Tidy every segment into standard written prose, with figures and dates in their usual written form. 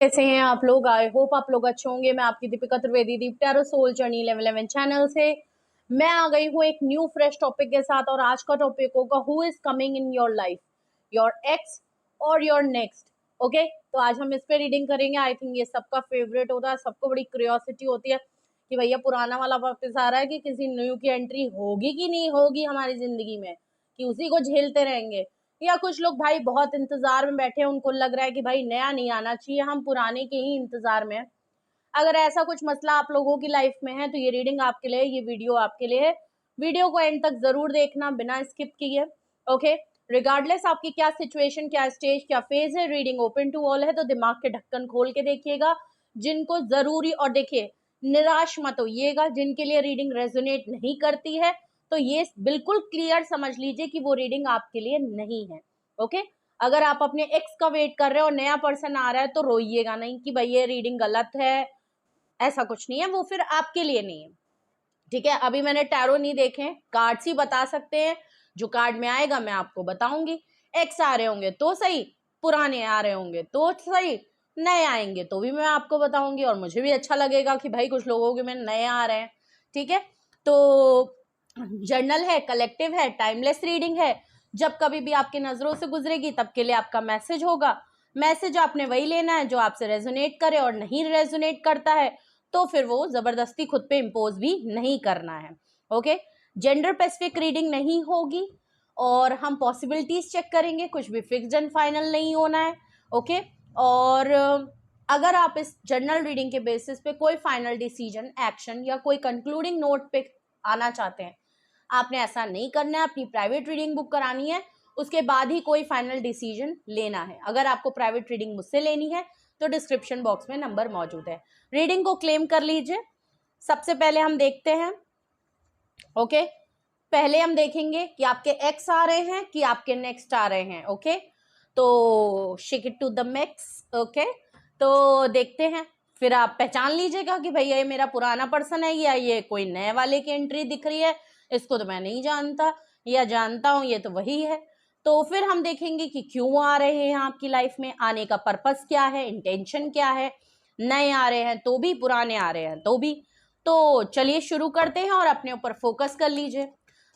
कैसे हैं आप लोग? आई होप आप लोग अच्छे होंगे। मैं आपकी Deepika Trivedi, Deep tarot soul journey level 11 channel से मैं आ गई हूँ एक न्यू फ्रेश टॉपिक के साथ। और आज का टॉपिक होगा who is coming in your life, your x और योर नेक्स्ट। ओके, तो आज हम इस पे रीडिंग करेंगे। आई थिंक ये सबका फेवरेट होता है, सबको बड़ी क्यूरियोसिटी होती है कि भैया पुराना वाला वापस आ रहा है कि किसी न्यू की एंट्री होगी कि नहीं होगी हमारी जिंदगी में, कि उसी को झेलते रहेंगे। या कुछ लोग भाई बहुत इंतजार में बैठे हैं, उनको लग रहा है कि भाई नया नहीं आना चाहिए, हम पुराने के ही इंतजार में हैं। अगर ऐसा कुछ मसला आप लोगों की लाइफ में है तो ये रीडिंग आपके लिए, ये वीडियो आपके लिए है। वीडियो को एंड तक जरूर देखना बिना स्किप किए। ओके, रिगार्डलेस आपकी क्या सिचुएशन, क्या स्टेज, क्या फेज है, रीडिंग ओपन टू ऑल है, तो दिमाग के ढक्कन खोल के देखिएगा। जिनको जरूरी, और देखिए निराश मत होइएगा, जिनके लिए रीडिंग रेजोनेट नहीं करती है तो ये बिल्कुल क्लियर समझ लीजिए कि वो रीडिंग आपके लिए नहीं है। ओके, अगर आप अपने एक्स का वेट कर रहे हो और नया पर्सन आ रहा है तो रोइएगा नहीं कि भाई ये रीडिंग गलत है, ऐसा कुछ नहीं है, वो फिर आपके लिए नहीं है। ठीक है, अभी मैंने टैरो नहीं देखे, कार्ड्स ही बता सकते हैं। जो कार्ड में आएगा मैं आपको बताऊंगी। एक्स आ रहे होंगे तो सही, पुराने आ रहे होंगे तो सही, नए आएंगे तो भी मैं आपको बताऊंगी। और मुझे भी अच्छा लगेगा कि भाई कुछ लोगों के में नए आ रहे हैं। ठीक है, तो जर्नल है, कलेक्टिव है, टाइमलेस रीडिंग है। जब कभी भी आपकी नजरों से गुजरेगी तब के लिए आपका मैसेज होगा। मैसेज आपने वही लेना है जो आपसे रेजोनेट करे, और नहीं रेजोनेट करता है तो फिर वो जबरदस्ती खुद पे इम्पोज भी नहीं करना है। ओके, जेंडर स्पेसिफिक रीडिंग नहीं होगी और हम पॉसिबिलिटीज चेक करेंगे, कुछ भी फिक्स्ड एंड फाइनल नहीं होना है। ओके, और अगर आप इस जर्नल रीडिंग के बेसिस पे कोई फाइनल डिसीजन, एक्शन या कोई कंक्लूडिंग नोट पे आना चाहते हैं, आपने ऐसा नहीं करना है। अपनी प्राइवेट रीडिंग बुक करानी है, उसके बाद ही कोई फाइनल डिसीजन लेना है। अगर आपको प्राइवेट रीडिंग मुझसे लेनी है तो डिस्क्रिप्शन बॉक्स में नंबर मौजूद है, रीडिंग को क्लेम कर लीजिए। सबसे पहले हम देखते हैं। ओके, पहले हम देखेंगे कि आपके एक्स आ रहे हैं कि आपके नेक्स्ट आ रहे हैं। ओके, तो shake it to the max. Okay, तो देखते हैं, फिर आप पहचान लीजिएगा कि भैया ये मेरा पुराना पर्सन है या ये कोई नए वाले की एंट्री दिख रही है, इसको तो मैं नहीं जानता, या जानता हूं ये तो वही है। तो फिर हम देखेंगे कि क्यों आ रहे हैं आपकी लाइफ में, आने का पर्पस क्या है, इंटेंशन क्या है। नए आ रहे हैं तो भी, पुराने आ रहे हैं तो भी। तो चलिए शुरू करते हैं और अपने ऊपर फोकस कर लीजिए।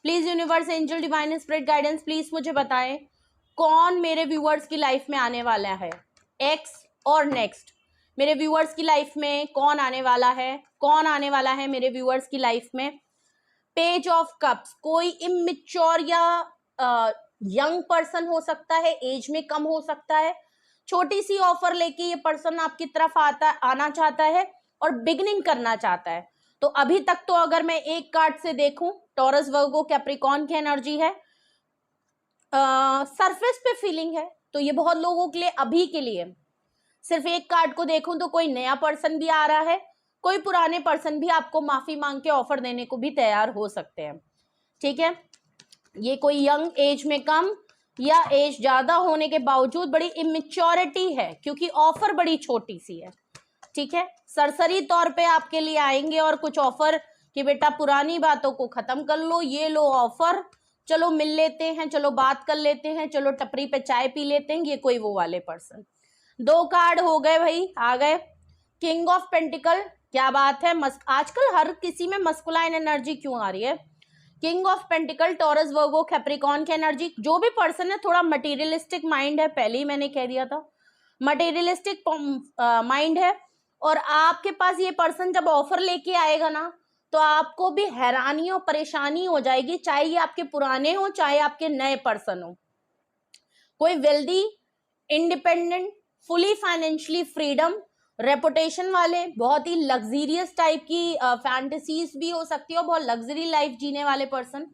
Please universe, angel, divine spirit guidance, please मुझे बताएं कौन मेरे व्यूअर्स की लाइफ में आने वाला है, एक्स और नेक्स्ट। मेरे व्यूअर्स की लाइफ में कौन आने वाला है, कौन आने वाला है मेरे व्यूअर्स की लाइफ में। पेज ऑफ कप्स, कोई इमेच्योर या यंग पर्सन हो सकता है, एज में कम हो सकता है। छोटी सी ऑफर लेके ये पर्सन आपकी तरफ आना चाहता है और बिगनिंग करना चाहता है। तो अभी तक तो अगर मैं एक कार्ड से देखूं, टॉरस, वर्गो, कैप्रिकॉर्न की एनर्जी है, सरफेस पे फीलिंग है, तो ये बहुत लोगों के लिए अभी के लिए। सिर्फ एक कार्ड को देखूं तो कोई नया पर्सन भी आ रहा है, कोई पुराने पर्सन भी आपको माफी मांग के ऑफर देने को भी तैयार हो सकते हैं। ठीक है, ये कोई यंग एज में कम या एज ज्यादा होने के बावजूद बड़ी इमेच्योरिटी है, क्योंकि ऑफर बड़ी छोटी सी है। ठीक है, सरसरी तौर पे आपके लिए आएंगे और कुछ ऑफर कि बेटा पुरानी बातों को खत्म कर लो, ये लो ऑफर, चलो मिल लेते हैं, चलो बात कर लेते हैं, चलो टपरी पे चाय पी लेते हैं। ये कोई वो वाले पर्सन। दो कार्ड हो गए भाई, आ गए। किंग ऑफ पेंटिकल, क्या बात है, आजकल हर किसी में मस्कुलाइन एनर्जी क्यों आ रही है। King of pentacle, taurus, Virgo, Capricorn की एनर्जी। जो भी पर्सन है थोड़ा मटेरियलिस्टिक माइंड है, पहले ही मैंने कह दिया था, मटेरियलिस्टिक माइंड है। और आपके पास ये पर्सन जब ऑफर लेके आएगा ना, तो आपको भी हैरानी और परेशानी हो जाएगी, चाहे ये आपके पुराने हो चाहे आपके नए पर्सन हो। कोई wealthy, independent, fully financially freedom, reputation वाले, बहुत ही लग्जरियस टाइप की फैंटेसीज भी हो सकती है, और बहुत लग्जरी लाइफ जीने वाले पर्सन।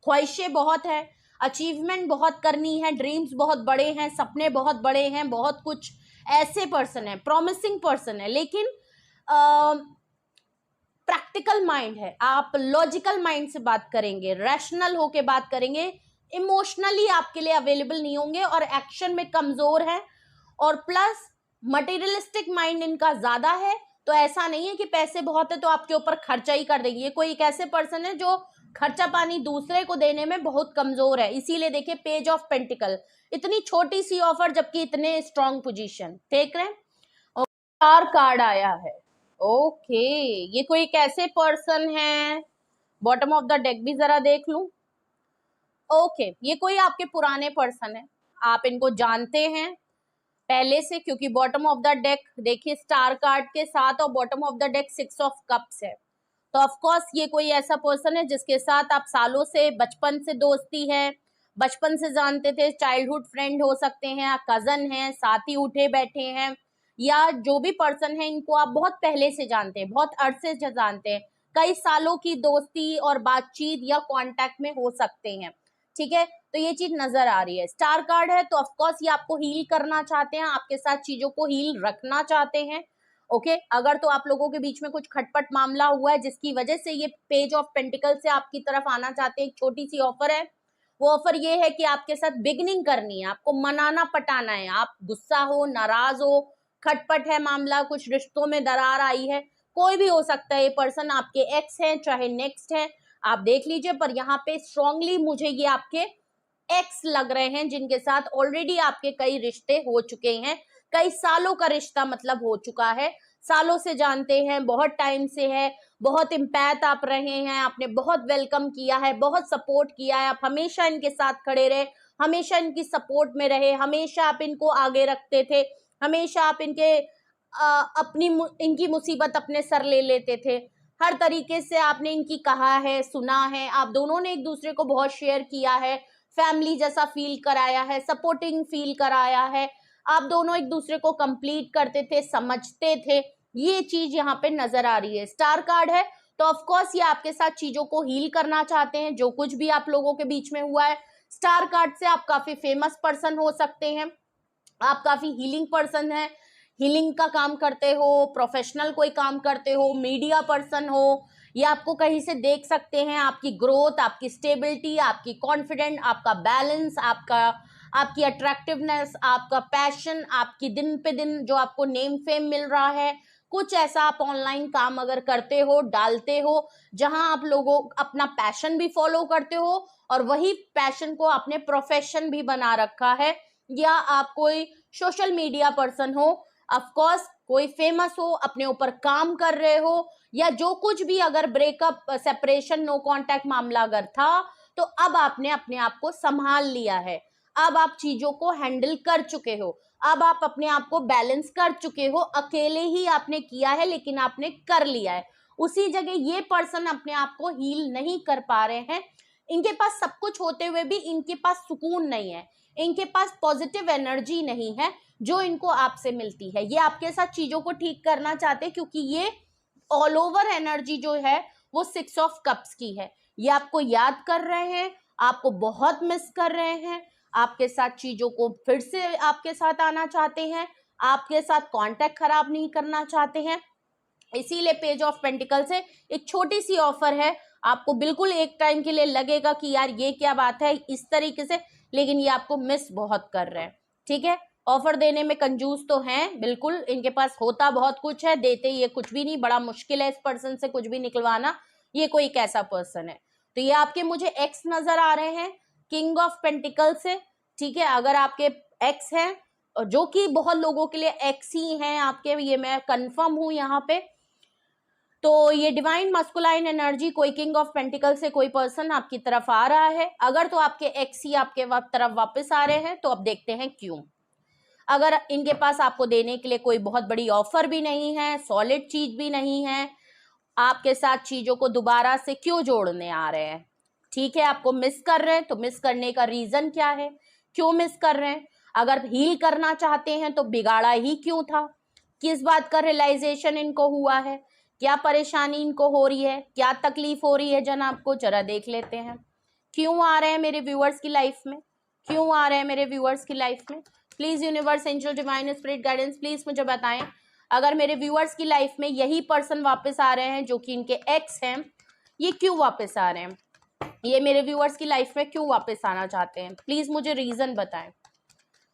ख्वाहिशें बहुत है, अचीवमेंट बहुत करनी है, ड्रीम्स बहुत बड़े हैं, सपने बहुत बड़े हैं, बहुत कुछ ऐसे पर्सन है, प्रॉमिसिंग पर्सन है। लेकिन प्रैक्टिकल माइंड है, आप लॉजिकल माइंड से बात करेंगे, रैशनल होके बात करेंगे, इमोशनली आपके लिए अवेलेबल नहीं होंगे और एक्शन में कमजोर है। और प्लस मटेरियलिस्टिक माइंड इनका ज्यादा है, तो ऐसा नहीं है कि पैसे बहुत है तो आपके ऊपर खर्चा ही कर देंगे। ये कोई एक ऐसे पर्सन है जो खर्चा पानी दूसरे को देने में बहुत कमजोर है। इसीलिए देखिए पेज ऑफ पेंटिकल, इतनी छोटी सी ऑफर जबकि इतने स्ट्रॉन्ग पोजीशन, देख रहे हैं। स्टार कार्ड आया है। ओके, ये कोई कैसे पर्सन है, बॉटम ऑफ द डेक भी जरा देख लूं। ओके, ये कोई आपके पुराने पर्सन है, आप इनको जानते हैं पहले से, क्योंकि बॉटम ऑफ द डेक देखिए स्टार कार्ड के साथ और bottom of the deck 6 of cups है। तो ऑफ कोर्स ये कोई ऐसा पर्सन है जिसके साथ आप सालों से, बचपन से दोस्ती है, बचपन से जानते थे, चाइल्डहुड फ्रेंड हो सकते हैं, कजन हैं, साथ ही उठे बैठे हैं, या जो भी पर्सन है इनको आप बहुत पहले से जानते हैं, बहुत अरसे से जानते हैं, कई सालों की दोस्ती और बातचीत या कांटेक्ट में हो सकते हैं। ठीक है, तो ये चीज नजर आ रही है। स्टार कार्ड है तो ऑफ कोर्स ये आपको हील करना चाहते हैं, आपके साथ चीजों को हील रखना चाहते हैं। ओके, अगर तो आप लोगों के बीच में कुछ खटपट मामला हुआ है जिसकी वजह से ये पेज ऑफ पेंटिकल से आपकी तरफ आना चाहते हैं, एक छोटी सी ऑफर है। वो ऑफर ये है कि आपके साथ बिगनिंग करनी है, आपको मनाना पटाना है, आप गुस्सा हो, नाराज हो, खटपट है मामला, कुछ रिश्तों में दरार आई है, कोई भी हो सकता है, ये पर्सन आपके एक्स है चाहे नेक्स्ट है, आप देख लीजिए। पर यहाँ पे स्ट्रांगली मुझे ये आपके एक्स लग रहे हैं जिनके साथ ऑलरेडी आपके कई रिश्ते हो चुके हैं, कई सालों का रिश्ता मतलब हो चुका है, सालों से जानते हैं, बहुत टाइम से है, बहुत इम्पैथ आप रहे हैं, आपने बहुत वेलकम किया है, बहुत सपोर्ट किया है, आप हमेशा इनके साथ खड़े रहे, हमेशा इनकी सपोर्ट में रहे, हमेशा आप इनको आगे रखते थे, हमेशा आप इनके अपनी इनकी मुसीबत अपने सर ले लेते थे, हर तरीके से आपने इनकी कहा है, सुना है, आप दोनों ने एक दूसरे को बहुत शेयर किया है, फैमिली जैसा फील कराया है, सपोर्टिंग फील कराया है, आप दोनों एक दूसरे को कंप्लीट करते थे, समझते थे, ये चीज यहाँ पे नजर आ रही है। स्टार कार्ड है तो ऑफ कोर्स ये आपके साथ चीजों को हील करना चाहते हैं, जो कुछ भी आप लोगों के बीच में हुआ है। स्टार कार्ड से आप काफी फेमस पर्सन हो सकते हैं, आप काफी हीलिंग पर्सन है, हीलिंग का काम करते हो, प्रोफेशनल कोई काम करते हो, मीडिया पर्सन हो, या आपको कहीं से देख सकते हैं, आपकी ग्रोथ, आपकी स्टेबिलिटी, आपकी कॉन्फिडेंट, आपका बैलेंस, आपकी अट्रैक्टिवनेस, आपका पैशन, आपकी दिन पे दिन जो आपको नेम फेम मिल रहा है, कुछ ऐसा आप ऑनलाइन काम अगर करते हो, डालते हो, जहां आप लोगों अपना पैशन भी फॉलो करते हो और वही पैशन को आपने प्रोफेशन भी बना रखा है, या आप कोई सोशल मीडिया पर्सन हो, ऑफ कोर्स कोई फेमस हो, अपने ऊपर काम कर रहे हो, या जो कुछ भी अगर ब्रेकअप, सेपरेशन, नो कांटेक्ट मामला अगर था, तो अब आपने अपने आप को संभाल लिया है, अब आप चीजों को हैंडल कर चुके हो, अब आप अपने आप को बैलेंस कर चुके हो, अकेले ही आपने किया है लेकिन आपने कर लिया है। उसी जगह ये पर्सन अपने आप को हील नहीं कर पा रहे हैं, इनके पास सब कुछ होते हुए भी इनके पास सुकून नहीं है, इनके पास पॉजिटिव एनर्जी नहीं है जो इनको आपसे मिलती है। ये आपके साथ चीजों को ठीक करना चाहते हैं क्योंकि ये ऑल ओवर एनर्जी जो है वो 6 ऑफ कप्स की है, ये आपको याद कर रहे हैं, आपको बहुत मिस कर रहे हैं, आपके साथ चीजों को फिर से आपके साथ आना चाहते हैं, आपके साथ कांटेक्ट खराब नहीं करना चाहते हैं। इसीलिए पेज ऑफ पेंटिकल से एक छोटी सी ऑफर है, आपको बिल्कुल एक टाइम के लिए लगेगा कि यार ये क्या बात है इस तरीके से, लेकिन ये आपको मिस बहुत कर रहे हैं। ठीक है, ऑफर देने में कंजूस तो हैं बिल्कुल, इनके पास होता बहुत कुछ है, देते ये कुछ भी नहीं, बड़ा मुश्किल है इस पर्सन से कुछ भी निकलवाना, ये कोई कैसा पर्सन है। तो ये आपके मुझे एक्स नजर आ रहे हैं किंग ऑफ पेंटिकल से। ठीक है, अगर आपके एक्स हैं, जो कि बहुत लोगों के लिए एक्स ही हैं आपके, ये मैं कंफर्म हूं यहाँ पे, तो ये डिवाइन मस्कुलाइन एनर्जी, कोई किंग ऑफ पेंटिकल से कोई पर्सन आपकी तरफ आ रहा है। अगर तो आपके एक्स ही आपके तरफ वापस आ रहे हैं तो अब देखते हैं क्यों। अगर इनके पास आपको देने के लिए कोई बहुत बड़ी ऑफर भी नहीं है, सॉलिड चीज भी नहीं है, आपके साथ चीजों को दोबारा से क्यों जोड़ने आ रहे हैं। ठीक है, आपको मिस कर रहे हैं तो मिस करने का रीजन क्या है, क्यों मिस कर रहे हैं, अगर हील करना चाहते हैं तो बिगाड़ा ही क्यों था, किस बात का रियलाइजेशन इनको हुआ है, क्या परेशानी इनको हो रही है, क्या तकलीफ हो रही है जनाब को, जरा देख लेते हैं। क्यों आ रहे हैं मेरे व्यूअर्स की लाइफ में, क्यों आ रहे हैं मेरे व्यूअर्स की लाइफ में, please universe, angel, divine spirit guidance, please मुझे बताएं। अगर मेरे व्यूअर्स की लाइफ में यही पर्सन वापस आ रहे हैं जो कि इनके एक्स हैं, ये क्यों वापस आ रहे हैं, ये मेरे व्यूअर्स की लाइफ में क्यों वापस आना चाहते हैं, प्लीज मुझे रीजन बताएं,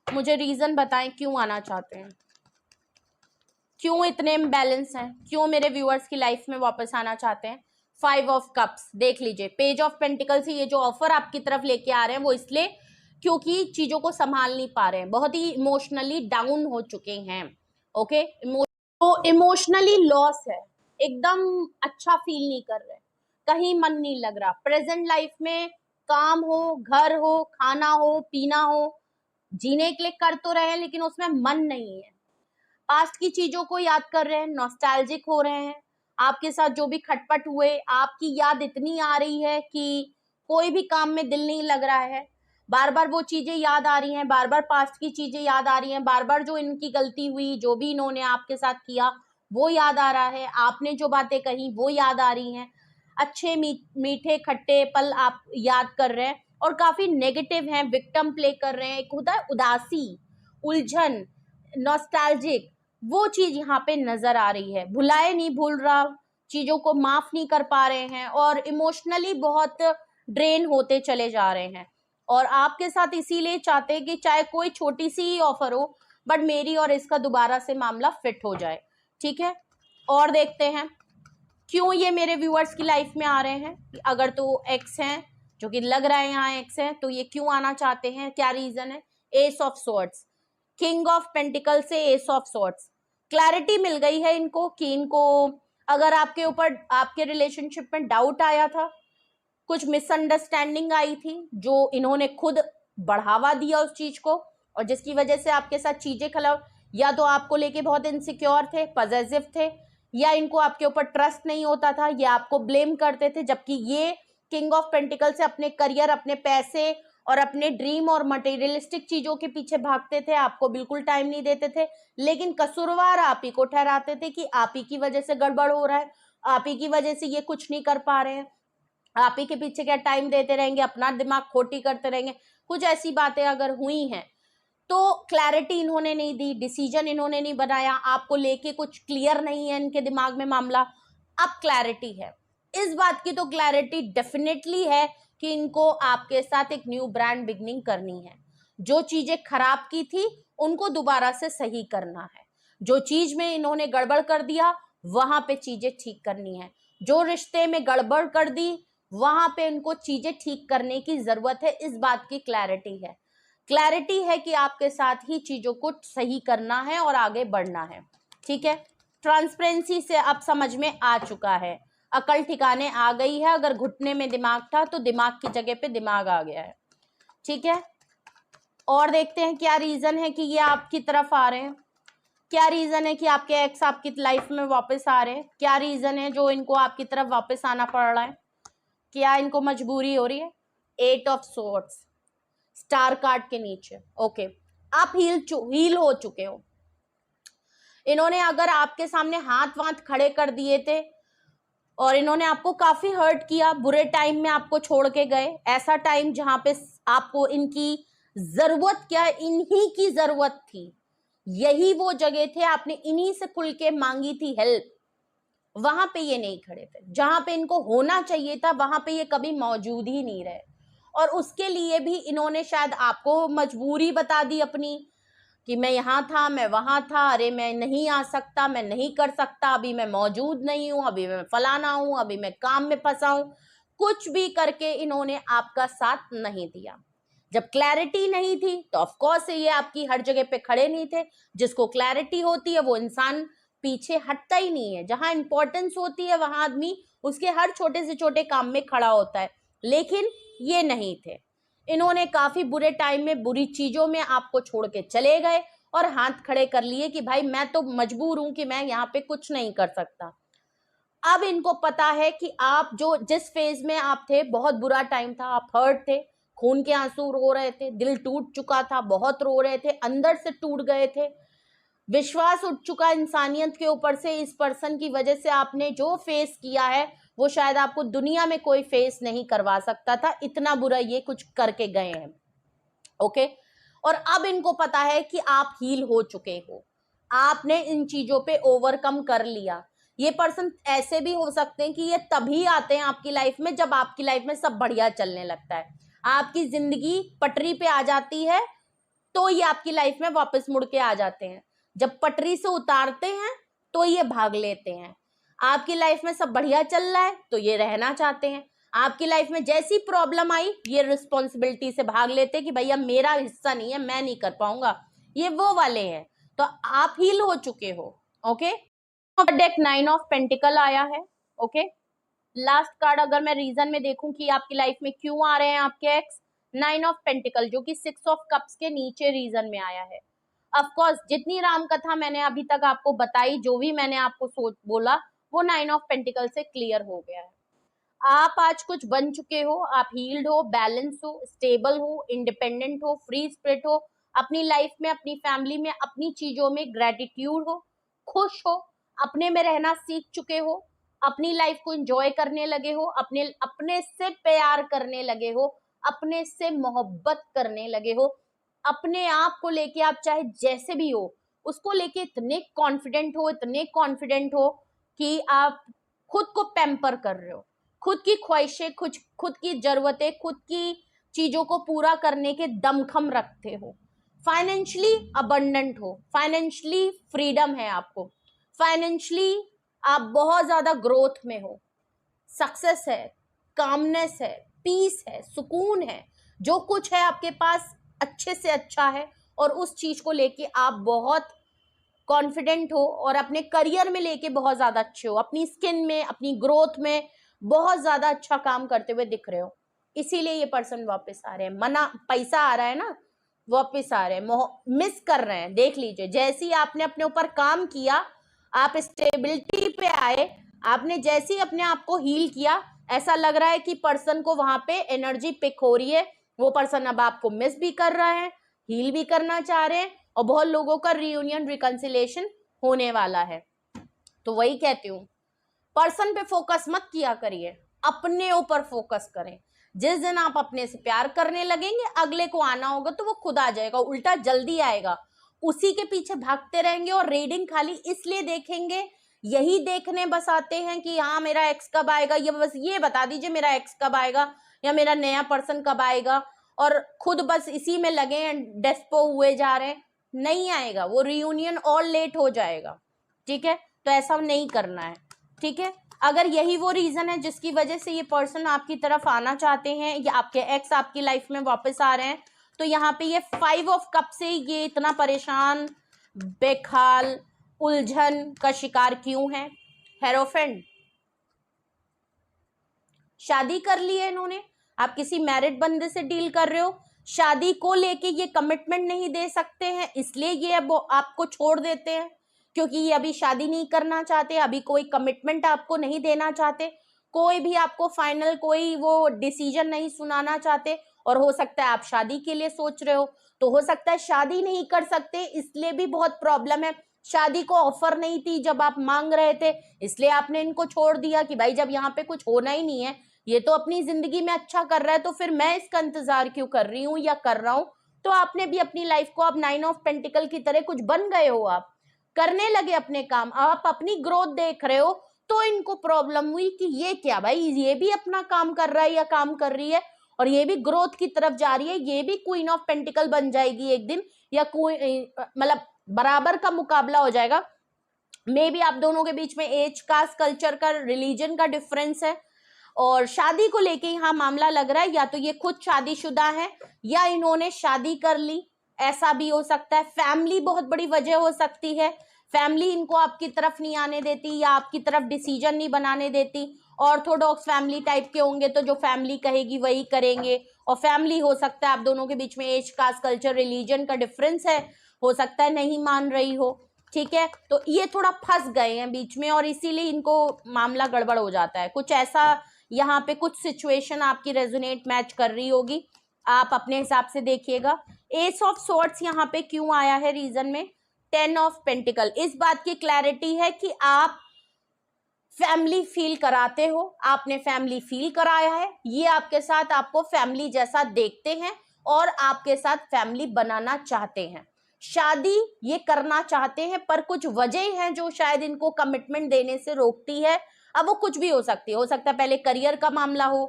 मुझे रीजन बताएं क्यों आना चाहते हैं, क्यों इतने इम्बैलेंस हैं, क्यों मेरे व्यूअर्स की लाइफ में वापस आना चाहते हैं। 5 ऑफ कप्स देख लीजिए, पेज ऑफ पेंटिकल से ये जो ऑफर आपकी तरफ लेके आ रहे हैं वो इसलिए क्योंकि चीजों को संभाल नहीं पा रहे हैं, बहुत ही इमोशनली डाउन हो चुके हैं। ओके, तो इमोशनली लॉस है, एकदम अच्छा फील नहीं कर रहे, कहीं मन नहीं लग रहा। प्रेजेंट लाइफ में काम हो, घर हो, खाना हो, पीना हो, जीने के लिए कर तो रहे हैं लेकिन उसमें मन नहीं है। पास्ट की चीजों को याद कर रहे हैं, नॉस्टैल्जिक हो रहे हैं। आपके साथ जो भी खटपट हुए, आपकी याद इतनी आ रही है कि कोई भी काम में दिल नहीं लग रहा है। बार बार वो चीजें याद आ रही हैं, बार बार पास्ट की चीजें याद आ रही हैं, बार बार जो इनकी गलती हुई, जो भी इन्होंने आपके साथ किया वो याद आ रहा है, आपने जो बातें कही वो याद आ रही हैं। अच्छे मीठे खट्टे पल आप याद कर रहे हैं और काफी नेगेटिव हैं, विक्टिम प्ले कर रहे हैं। एक होता है उदासी, उलझन, नॉस्टैल्जिक, वो चीज यहाँ पे नजर आ रही है। भुलाए नहीं भूल रहा, चीजों को माफ नहीं कर पा रहे हैं और इमोशनली बहुत ड्रेन होते चले जा रहे हैं। और आपके साथ इसीलिए चाहते हैं कि चाहे कोई छोटी सी ही ऑफर हो, बट मेरी और इसका दोबारा से मामला फिट हो जाए। ठीक है, और देखते हैं क्यों ये मेरे व्यूअर्स की लाइफ में आ रहे हैं। अगर तो एक्स हैं, जो कि लग रहा है यहाँ एक्स हैं, तो ये क्यों आना चाहते हैं, क्या रीजन है। S of swords, king of pentacle से एस ऑफ स्वॉर्ड्स, क्लैरिटी मिल गई है इनको कि इनको अगर आपके ऊपर, आपके रिलेशनशिप में डाउट आया था, कुछ मिसअंडरस्टैंडिंग आई थी, जो इन्होंने खुद बढ़ावा दिया उस चीज को, और जिसकी वजह से आपके साथ चीजें खराब, या तो आपको लेके बहुत इनसिक्योर थे, पॉजिटिव थे, या इनको आपके ऊपर ट्रस्ट नहीं होता था, या आपको ब्लेम करते थे। जबकि ये किंग ऑफ पेंटिकल से अपने करियर, अपने पैसे और अपने ड्रीम और मटेरियलिस्टिक चीजों के पीछे भागते थे, आपको बिल्कुल टाइम नहीं देते थे। लेकिन कसूरवार आप ही को ठहराते थे कि आप ही की वजह से गड़बड़ हो रहा है, आप ही की वजह से ये कुछ नहीं कर पा रहे हैं, आप ही के पीछे क्या टाइम देते रहेंगे, अपना दिमाग खोटी करते रहेंगे। कुछ ऐसी बातें अगर हुई हैं तो क्लैरिटी इन्होंने नहीं दी, डिसीजन इन्होंने नहीं बनाया, आपको लेके कुछ क्लियर नहीं है इनके दिमाग में मामला। अब क्लैरिटी है, इस बात की तो क्लैरिटी डेफिनेटली है कि इनको आपके साथ एक न्यू ब्रांड बिगनिंग करनी है। जो चीजें खराब की थी उनको दोबारा से सही करना है, जो चीज में इन्होंने गड़बड़ कर दिया वहां पे चीजें ठीक करनी है, जो रिश्ते में गड़बड़ कर दी वहां पे उनको चीजें ठीक करने की जरूरत है। इस बात की क्लैरिटी है, क्लैरिटी है कि आपके साथ ही चीजों को सही करना है और आगे बढ़ना है। ठीक है, ट्रांसपेरेंसी से अब समझ में आ चुका है, अकल ठिकाने आ गई है। अगर घुटने में दिमाग था तो दिमाग की जगह पे दिमाग आ गया है। ठीक है, और देखते हैं क्या रीजन है कि ये आपकी तरफ आ रहे हैं, क्या रीजन है कि आपके एक्स आपकी लाइफ में वापस आ रहे हैं, क्या रीजन है जो इनको आपकी तरफ वापस आना पड़ रहा है, क्या इनको मजबूरी हो रही है। Eight of swords, star card के नीचे। ओके, आप हील हो चुके हो। इन्होंने अगर आपके सामने हाथ वाथ खड़े कर दिए थे और इन्होंने आपको काफी हर्ट किया, बुरे टाइम में आपको छोड़ के गए, ऐसा टाइम जहां पे आपको इनकी जरूरत, क्या इन्हीं की जरूरत थी, यही वो जगह थे, आपने इन्हीं से खुल के मांगी थी हेल्प, वहां पे ये नहीं खड़े थे। जहां पे इनको होना चाहिए था वहां पे ये कभी मौजूद ही नहीं रहे, और उसके लिए भी इन्होंने शायद आपको मजबूरी बता दी अपनी कि मैं यहाँ था, मैं वहां था, अरे मैं नहीं आ सकता, मैं नहीं कर सकता, अभी मैं मौजूद नहीं हूं, अभी मैं फलाना हूं, अभी मैं काम में फंसा हूं। कुछ भी करके इन्होंने आपका साथ नहीं दिया। जब क्लैरिटी नहीं थी तो ऑफ कोर्स ये आपकी हर जगह पे खड़े नहीं थे। जिसको क्लैरिटी होती है वो इंसान पीछे हटता ही नहीं है, जहां इंपॉर्टेंस होती है वहां आदमी उसके हर छोटे से छोटे काम में खड़ा होता है। लेकिन ये नहीं थे, इन्होंने काफी बुरे टाइम में, बुरी चीजों में आपको छोड़ के चले गए और हाथ खड़े कर लिए कि भाई मैं तो मजबूर हूं कि मैं यहाँ पे कुछ नहीं कर सकता। अब इनको पता है कि आप जो जिस फेज में आप थे, बहुत बुरा टाइम था, आप हर्ट थे, खून के आंसू रो रहे थे, दिल टूट चुका था, बहुत रो रहे थे, अंदर से टूट गए थे, विश्वास उठ चुका इंसानियत के ऊपर से। इस पर्सन की वजह से आपने जो फेस किया है वो शायद आपको दुनिया में कोई फेस नहीं करवा सकता था, इतना बुरा ये कुछ करके गए हैं। ओके, और अब इनको पता है कि आप हील हो चुके हो, आपने इन चीजों पे ओवरकम कर लिया। ये पर्सन ऐसे भी हो सकते हैं कि ये तभी आते हैं आपकी लाइफ में जब आपकी लाइफ में सब बढ़िया चलने लगता है, आपकी जिंदगी पटरी पे आ जाती है तो ये आपकी लाइफ में वापस मुड़ के आ जाते हैं। जब पटरी से उतारते हैं तो ये भाग लेते हैं। आपकी लाइफ में सब बढ़िया चल रहा है तो ये रहना चाहते हैं, आपकी लाइफ में जैसी प्रॉब्लम आई ये रिस्पॉन्सिबिलिटी से भाग लेते हैं कि भैया मेरा हिस्सा नहीं है, मैं नहीं कर पाऊंगा। ये वो वाले हैं। तो आप हील हो चुके हो। ओके, डेक 9 ऑफ पेंटिकल आया है। ओके, लास्ट कार्ड अगर मैं रीजन में देखूं कि आपकी लाइफ में क्यों आ रहे हैं आपके एक्स, 9 ऑफ पेंटिकल जो कि 6 ऑफ कप्स के नीचे रीजन में आया है। ऑफ कोर्स जितनी राम कथा मैंने अभी तक आपको बताई, जो भी मैंने आपको सोच बोला, वो 9 ऑफ पेंटिकल से क्लियर हो गया है। आप आज कुछ बन चुके हो, आप हील्ड हो, बैलेंस हो, स्टेबल हो, इंडिपेंडेंट हो, फ्री स्पिरिट हो, अपनी लाइफ में, अपनी फैमिली में, अपनी चीजों में ग्रेटिट्यूड हो, खुश हो, अपने में रहना सीख चुके हो, अपनी लाइफ को एंजॉय करने लगे हो, अपने से प्यार करने लगे हो, अपने से मोहब्बत करने लगे हो, अपने आप को लेके आप चाहे जैसे भी हो उसको लेके इतने कॉन्फिडेंट हो कि आप खुद को पैम्पर कर रहे हो, खुद की ख्वाहिशें, खुद की जरूरतें, खुद की चीजों को पूरा करने के दमखम रखते हो, फाइनेंशियली अबंडेंट हो, फाइनेंशियली फ्रीडम है आपको, फाइनेंशियली आप बहुत ज्यादा ग्रोथ में हो, सक्सेस है, कामनेस है, पीस है, सुकून है, जो कुछ है आपके पास अच्छे से अच्छा है और उस चीज को लेके आप बहुत कॉन्फिडेंट हो और अपने करियर में लेके बहुत ज्यादा अच्छे हो, अपनी स्किन में, अपनी ग्रोथ में बहुत ज्यादा अच्छा काम करते हुए दिख रहे हो, इसीलिए ये पर्सन वापस आ रहे हैं। मना पैसा आ रहा है ना, वापस आ रहे हैं, मिस कर रहे हैं। देख लीजिए, जैसे ही आपने अपने ऊपर काम किया, आप स्टेबिलिटी पे आए, आपने जैसे ही अपने आप को हील किया, ऐसा लग रहा है कि पर्सन को वहां पे एनर्जी पिक हो रही है, वो पर्सन अब आपको मिस भी कर रहा है, हील भी करना चाह रहे हैं, और बहुत लोगों का रियूनियन रिकंसिलेशन होने वाला है। तो वही कहती हूँ, पर्सन पे फोकस मत किया करिए, अपने ऊपर फोकस करें। जिस दिन आप अपने से प्यार करने लगेंगे, अगले को आना होगा तो वो खुद आ जाएगा, उल्टा जल्दी आएगा। उसी के पीछे भागते रहेंगे और रीडिंग खाली इसलिए देखेंगे, यही देखने बस आते हैं कि हाँ मेरा एक्स कब आएगा, ये बस ये बता दीजिए मेरा एक्स कब आएगा या मेरा नया पर्सन कब आएगा, और खुद बस इसी में लगे डेस्पो हुए जा रहे हैं। नहीं आएगा, वो रियूनियन और लेट हो जाएगा। ठीक है, तो ऐसा नहीं करना है। ठीक है, अगर यही वो रीजन है जिसकी वजह से ये पर्सन आपकी तरफ आना चाहते हैं या आपके एक्स आपकी लाइफ में वापस आ रहे हैं, तो यहाँ पे ये 5 ऑफ कप से ये इतना परेशान, बेखाल, उलझन का शिकार क्यों है? हेरोफेंट, शादी कर ली है इन्होंने, आप किसी मैरिड बंदे से डील कर रहे हो, शादी को लेके ये कमिटमेंट नहीं दे सकते हैं, इसलिए ये अब आपको छोड़ देते हैं, क्योंकि ये अभी शादी नहीं करना चाहते, अभी कोई कमिटमेंट आपको नहीं देना चाहते, कोई भी आपको फाइनल कोई वो डिसीजन नहीं सुनाना चाहते। और हो सकता है आप शादी के लिए सोच रहे हो, तो हो सकता है शादी नहीं कर सकते, इसलिए भी बहुत प्रॉब्लम है। शादी को ऑफर नहीं थी जब आप मांग रहे थे, इसलिए आपने इनको छोड़ दिया कि भाई जब यहाँ पे कुछ होना ही नहीं है, ये तो अपनी जिंदगी में अच्छा कर रहा है, तो फिर मैं इसका इंतजार क्यों कर रही हूँ या कर रहा हूँ। तो आपने भी अपनी लाइफ को अब 9 ऑफ पेंटिकल की तरह कुछ बन गए हो, आप करने लगे अपने काम, आप अपनी ग्रोथ देख रहे हो, तो इनको प्रॉब्लम हुई कि ये क्या भाई, ये भी अपना काम कर रहा है या काम कर रही है और ये भी ग्रोथ की तरफ जा रही है, ये भी क्वीन ऑफ पेंटिकल बन जाएगी एक दिन, या मतलब बराबर का मुकाबला हो जाएगा। मे बी आप दोनों के बीच में एज, कास्ट, कल्चर का, रिलीजन का डिफरेंस है, और शादी को लेके यहाँ मामला लग रहा है, या तो ये खुद शादीशुदा है या इन्होंने शादी कर ली, ऐसा भी हो सकता है। फैमिली बहुत बड़ी वजह हो सकती है, फैमिली इनको आपकी तरफ नहीं आने देती या आपकी तरफ डिसीजन नहीं बनाने देती। ऑर्थोडॉक्स फैमिली टाइप के होंगे तो जो फैमिली कहेगी वही करेंगे, और फैमिली हो सकता है आप दोनों के बीच में एज, कास्ट, कल्चर, रिलीजन का डिफरेंस है, हो सकता है नहीं मान रही हो। ठीक है, तो ये थोड़ा फंस गए हैं बीच में और इसीलिए इनको मामला गड़बड़ हो जाता है। कुछ ऐसा यहाँ पे कुछ सिचुएशन आपकी रेजोनेट मैच कर रही होगी, आप अपने हिसाब से देखिएगा। एस ऑफ सोर्ड्स यहाँ पे क्यों आया है रीजन में? 10 ऑफ पेंटिकल, इस बात की क्लैरिटी है कि आप फैमिली फील कराते हो, आपने फैमिली फील कराया है, ये आपके साथ आपको फैमिली जैसा देखते हैं और आपके साथ फैमिली बनाना चाहते हैं, शादी ये करना चाहते हैं, पर कुछ वजह हैं जो शायद इनको कमिटमेंट देने से रोकती है। अब वो कुछ भी हो सकती है, हो सकता है पहले करियर का मामला हो,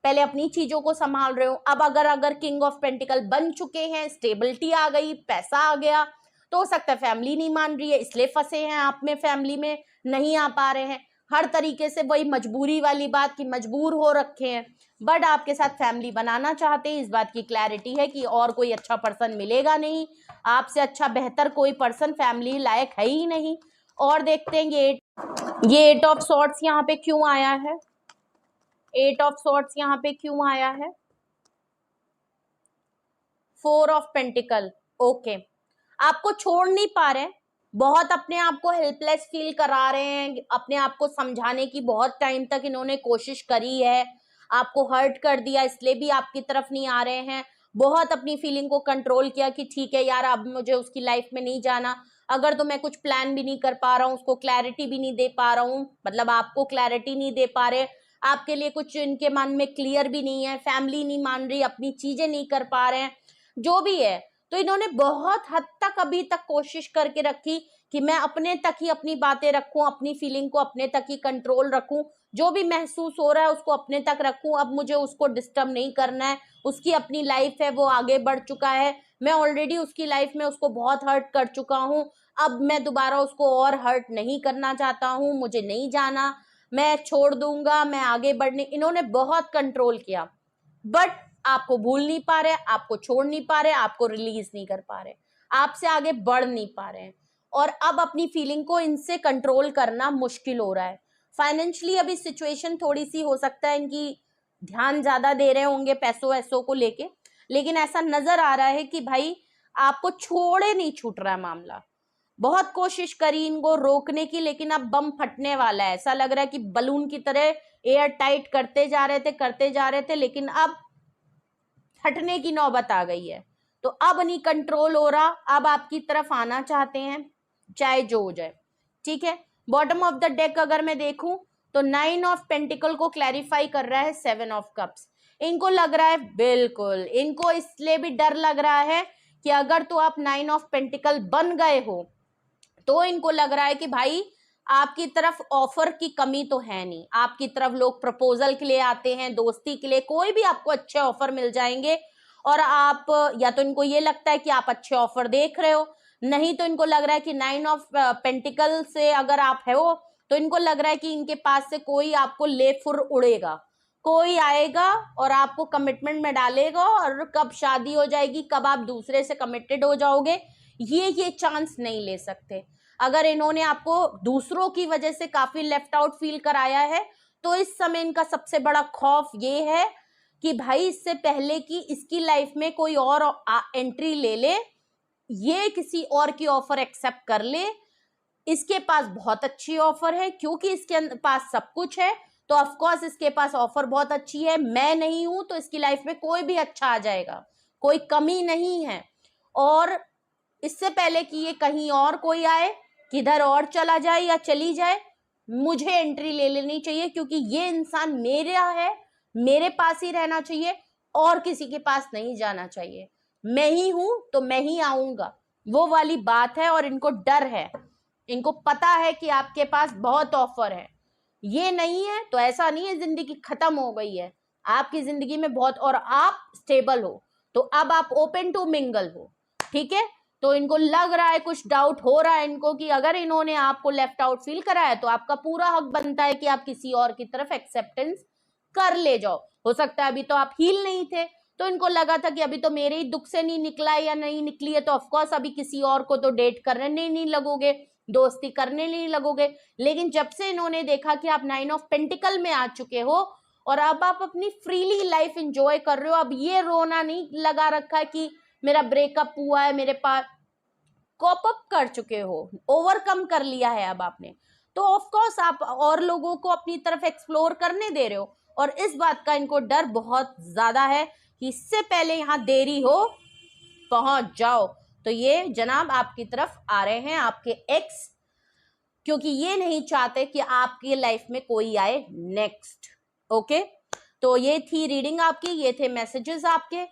पहले अपनी चीजों को संभाल रहे हो, अब अगर किंग ऑफ पेंटिकल बन चुके हैं, स्टेबिलिटी आ गई, पैसा आ गया, तो हो सकता है फैमिली नहीं मान रही है, इसलिए फंसे हैं आप में, फैमिली में नहीं आ पा रहे हैं। हर तरीके से वही मजबूरी वाली बात कि मजबूर हो रखे हैं, बट आपके साथ फैमिली बनाना चाहते हैं, इस बात की क्लैरिटी है कि और कोई अच्छा पर्सन मिलेगा नहीं, आपसे अच्छा बेहतर कोई पर्सन फैमिली लायक है ही नहीं, और देखते हैं ये 8 ऑफ सॉर्ड्स यहाँ पे क्यों आया है, 8 ऑफ सॉर्ड्स यहाँ पे क्यों आया है, 4 ऑफ पेंटिकल। ओके, आपको छोड़ नहीं पा रहे हैं, बहुत अपने आप को हेल्पलेस फील करा रहे हैं, अपने आप को समझाने की बहुत टाइम तक इन्होंने कोशिश करी है, आपको हर्ट कर दिया इसलिए भी आपकी तरफ नहीं आ रहे हैं, बहुत अपनी फीलिंग को कंट्रोल किया कि ठीक है यार अब मुझे उसकी लाइफ में नहीं जाना, अगर तो मैं कुछ प्लान भी नहीं कर पा रहा हूँ, उसको क्लैरिटी भी नहीं दे पा रहा हूँ, मतलब आपको क्लैरिटी नहीं दे पा रहे, आपके लिए कुछ इनके मन में क्लियर भी नहीं है, फैमिली नहीं मान रही, अपनी चीजें नहीं कर पा रहे हैं, जो भी है, तो इन्होंने बहुत हद तक अभी तक कोशिश करके रखी कि मैं अपने तक ही अपनी बातें रखूं, अपनी फीलिंग को अपने तक ही कंट्रोल रखूं, जो भी महसूस हो रहा है उसको अपने तक रखूं, अब मुझे उसको डिस्टर्ब नहीं करना है, उसकी अपनी लाइफ है, वो आगे बढ़ चुका है, मैं ऑलरेडी उसकी लाइफ में उसको बहुत हर्ट कर चुका हूं, अब मैं दोबारा उसको और हर्ट नहीं करना चाहता हूं, मुझे नहीं जाना, मैं छोड़ दूंगा, मैं आगे बढ़ने, इन्होंने बहुत कंट्रोल किया, बट आपको भूल नहीं पा रहे, आपको छोड़ नहीं पा रहे, आपको रिलीज नहीं कर पा रहे, आपसे आगे बढ़ नहीं पा रहे हैं, और अब अपनी फीलिंग को इनसे कंट्रोल करना मुश्किल हो रहा है। फाइनेंशियली अभी सिचुएशन थोड़ी सी हो सकता है इनकी ध्यान ज्यादा दे रहे होंगे पैसों वैसों को लेके, लेकिन ऐसा नजर आ रहा है कि भाई आपको छोड़े नहीं छूट रहा है मामला, बहुत कोशिश करी इनको रोकने की, लेकिन अब बम फटने वाला है, ऐसा लग रहा है कि बलून की तरह एयर टाइट करते जा रहे थे, लेकिन अब फटने की नौबत आ गई है, तो अब नहीं कंट्रोल हो रहा, अब आपकी तरफ आना चाहते हैं चाहे जो हो जाए, ठीक है। बॉटम ऑफ द डेक अगर मैं देखूं तो 9 ऑफ पेंटिकल को क्लैरिफाई कर रहा है 7 ऑफ कप्स, इनको लग रहा है, बिल्कुल इनको इसलिए भी डर लग रहा है कि अगर तो आप 9 ऑफ पेंटिकल बन गए हो तो इनको लग रहा है कि भाई आपकी तरफ ऑफर की कमी तो है नहीं, आपकी तरफ लोग प्रपोजल के लिए आते हैं, दोस्ती के लिए, कोई भी आपको अच्छे ऑफर मिल जाएंगे, और आप या तो इनको ये लगता है कि आप अच्छे ऑफर देख रहे हो, नहीं तो इनको लग रहा है कि 9 ऑफ पेंटिकल से अगर आप हो तो इनको लग रहा है कि इनके पास से कोई आपको ले फुर उड़ेगा, कोई आएगा और आपको कमिटमेंट में डालेगा, और कब शादी हो जाएगी, कब आप दूसरे से कमिटेड हो जाओगे, ये चांस नहीं ले सकते। अगर इन्होंने आपको दूसरों की वजह से काफी लेफ्ट आउट फील कराया है, तो इस समय इनका सबसे बड़ा खौफ ये है कि भाई इससे पहले कि इसकी लाइफ में कोई और एंट्री ले ले, ये किसी और की ऑफर एक्सेप्ट कर ले, इसके पास बहुत अच्छी ऑफर है, क्योंकि इसके पास सब कुछ है, तो ऑफ कोर्स इसके पास ऑफर बहुत अच्छी है, मैं नहीं हूं तो इसकी लाइफ में कोई भी अच्छा आ जाएगा, कोई कमी नहीं है, और इससे पहले कि ये कहीं और कोई आए, किधर और चला जाए या चली जाए, मुझे एंट्री ले लेनी चाहिए, क्योंकि ये इंसान मेरा है, मेरे पास ही रहना चाहिए, और किसी के पास नहीं जाना चाहिए, मैं ही हूं तो मैं ही आऊंगा, वो वाली बात है, और इनको डर है, इनको पता है कि आपके पास बहुत ऑफर है, ये नहीं है तो ऐसा नहीं है जिंदगी खत्म हो गई है, आपकी जिंदगी में बहुत, और आप स्टेबल हो, तो अब आप ओपन टू मिंगल हो, ठीक है। तो इनको लग रहा है, कुछ डाउट हो रहा है इनको कि अगर इन्होंने आपको लेफ्ट आउट फील कराया तो आपका पूरा हक बनता है कि आप किसी और की तरफ एक्सेप्टेंस कर ले जाओ, हो सकता है अभी तो आप हील नहीं थे, तो इनको लगा था कि अभी तो मेरे ही दुख से नहीं निकला है या नहीं निकली है, तो ऑफकोर्स अभी किसी और को तो डेट करने नहीं लगोगे, दोस्ती करने नहीं लगोगे, लेकिन जब से इन्होंने देखा कि आप 9 ऑफ पेंटिकल में आ चुके हो और अब आप अपनी फ्रीली लाइफ एंजॉय कर रहे हो, अब ये रोना नहीं लगा रखा है कि मेरा ब्रेकअप हुआ है, मेरे पास कॉप अप कर चुके हो, ओवरकम कर लिया है अब आपने, तो ऑफ कोर्स आप और लोगों को अपनी तरफ एक्सप्लोर करने दे रहे हो, और इस बात का इनको डर बहुत ज्यादा है कि इससे पहले यहां देरी हो पहुंच जाओ, तो ये जनाब आपकी तरफ आ रहे हैं, आपके एक्स, क्योंकि ये नहीं चाहते कि आपकी लाइफ में कोई आए नेक्स्ट। ओके, तो ये थी रीडिंग आपकी, ये थे मैसेजेस आपके,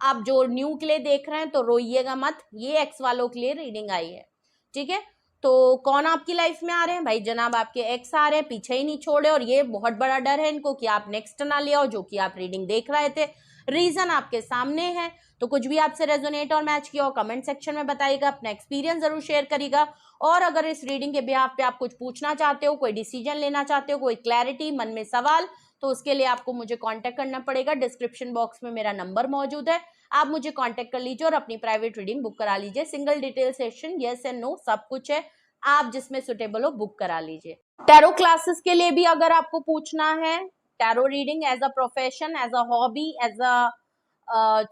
आप जो न्यू के लिए देख रहे हैं तो रोइएगा मत, ये एक्स वालों के लिए रीडिंग आई है, ठीक है। तो कौन आपकी लाइफ में आ रहे हैं भाई, जनाब आपके एक्स आ रहे हैं, पीछे ही नहीं छोड़े, और ये बहुत बड़ा डर है इनको कि आप नेक्स्ट ना ले आओ जो कि आप रीडिंग देख रहे थे, रीजन आपके सामने है, तो कुछ भी आपसे रेजोनेट और मैच किया हो कमेंट सेक्शन में बताइएगा, अपना एक्सपीरियंस जरूर शेयर करिएगा, और अगर इस रीडिंग के बिहाफ पे आप कुछ पूछना चाहते हो, कोई डिसीजन लेना चाहते हो, कोई क्लैरिटी, मन में सवाल, तो उसके लिए आपको मुझे कांटेक्ट करना पड़ेगा, डिस्क्रिप्शन बॉक्स में मेरा नंबर मौजूद है, आप मुझे कांटेक्ट कर लीजिए और अपनी प्राइवेट रीडिंग बुक करा लीजिए, single detail session, yes and no सब कुछ है, आप जिसमें सुटेबल हो बुक करा लीजिए। टैरो क्लासेस के लिए भी अगर आपको पूछना है, tarot reading as a profession, as a hobby, as a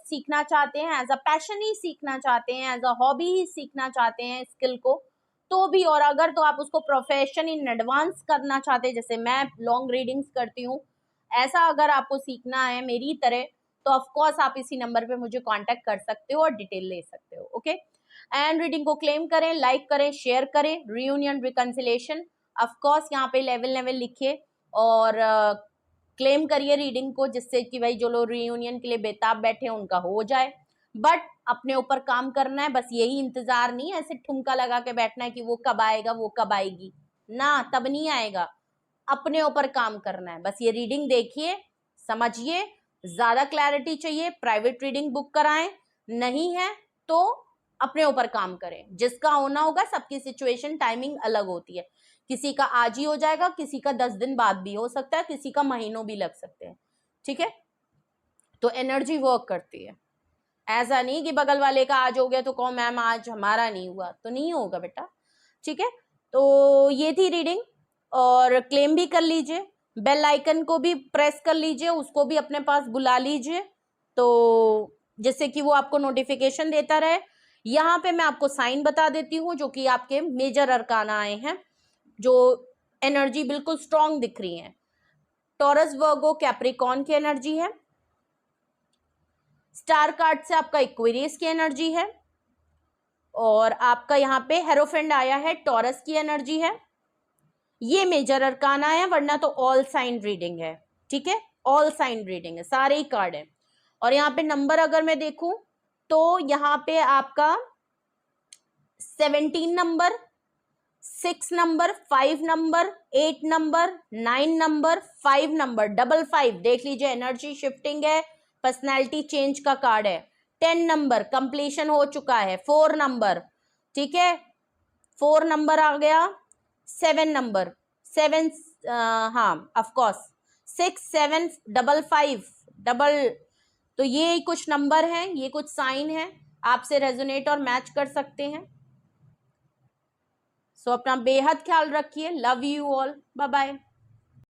सीखना चाहते हैं, एज अ पैशन ही सीखना चाहते हैं, एज अ हॉबी ही सीखना चाहते हैं स्किल को, तो भी, और अगर तो आप उसको प्रोफेशन इन एडवांस करना चाहते हैं, जैसे मैं लॉन्ग रीडिंग्स करती हूँ, ऐसा अगर आपको सीखना है मेरी तरह, तो ऑफ कोर्स आप इसी नंबर पे मुझे कांटेक्ट कर सकते हो और डिटेल ले सकते हो। ओके, एंड रीडिंग को क्लेम करें, लाइक करें, शेयर करें। रियूनियन, रिकंसिलेशन, ऑफ कोर्स यहाँ पे लेवल लेवल लिखिए और क्लेम करिए रीडिंग को, जिससे कि भाई जो लोग रियूनियन के लिए बेताब बैठे हैं उनका हो जाए। बट अपने ऊपर काम करना है, बस यही इंतजार नहीं है ऐसे ठुमका लगा के बैठना है कि वो कब आएगा, वो कब आएगी, ना, तब नहीं आएगा। अपने ऊपर काम करना है। बस ये रीडिंग देखिए, समझिए, ज्यादा क्लैरिटी चाहिए प्राइवेट रीडिंग बुक कराएं, नहीं है तो अपने ऊपर काम करें। जिसका होना होगा, सबकी सिचुएशन टाइमिंग अलग होती है, किसी का आज ही हो जाएगा, किसी का 10 दिन बाद भी हो सकता है, किसी का महीनों भी लग सकते हैं। ठीक है, तो एनर्जी वर्क करती है, ऐसा नहीं कि बगल वाले का आज हो गया तो कहो मैम आज हमारा नहीं हुआ, तो नहीं होगा बेटा। ठीक है, तो ये थी रीडिंग, और क्लेम भी कर लीजिए, बेल आइकन को भी प्रेस कर लीजिए, उसको भी अपने पास बुला लीजिए, तो जिससे कि वो आपको नोटिफिकेशन देता रहे। यहाँ पे मैं आपको साइन बता देती हूँ जो कि आपके मेजर अरकाना आए हैं, जो एनर्जी बिल्कुल स्ट्रॉन्ग दिख रही है। टॉरस, वर्गो, कैप्रिकॉर्न की एनर्जी है। स्टार कार्ड से आपका एक्वेरियस की एनर्जी है, और आपका यहाँ पे हेरोफेंड आया है, टॉरस की एनर्जी है। ये मेजर अरकाना है, वरना तो ऑल साइन रीडिंग है। ठीक है, ऑल साइन रीडिंग है, सारे ही कार्ड है। और यहाँ पे नंबर अगर मैं देखूं तो यहाँ पे आपका 17 number, 6 number, 5 number, 8 number, 9 number, 5 number, 55 देख लीजिए, एनर्जी शिफ्टिंग है, पर्सनैलिटी चेंज का कार्ड है। 10 नंबर कंप्लीशन हो चुका है। 4 नंबर, ठीक है, 4 नंबर आ गया। 7 नंबर, 7, हाँ ऑफ कोर्स, 6, 7, 55 डबल, तो ये कुछ नंबर हैं, ये कुछ साइन है, आपसे रेजोनेट और मैच कर सकते हैं। सो अपना बेहद ख्याल रखिए। Love you all, bye bye.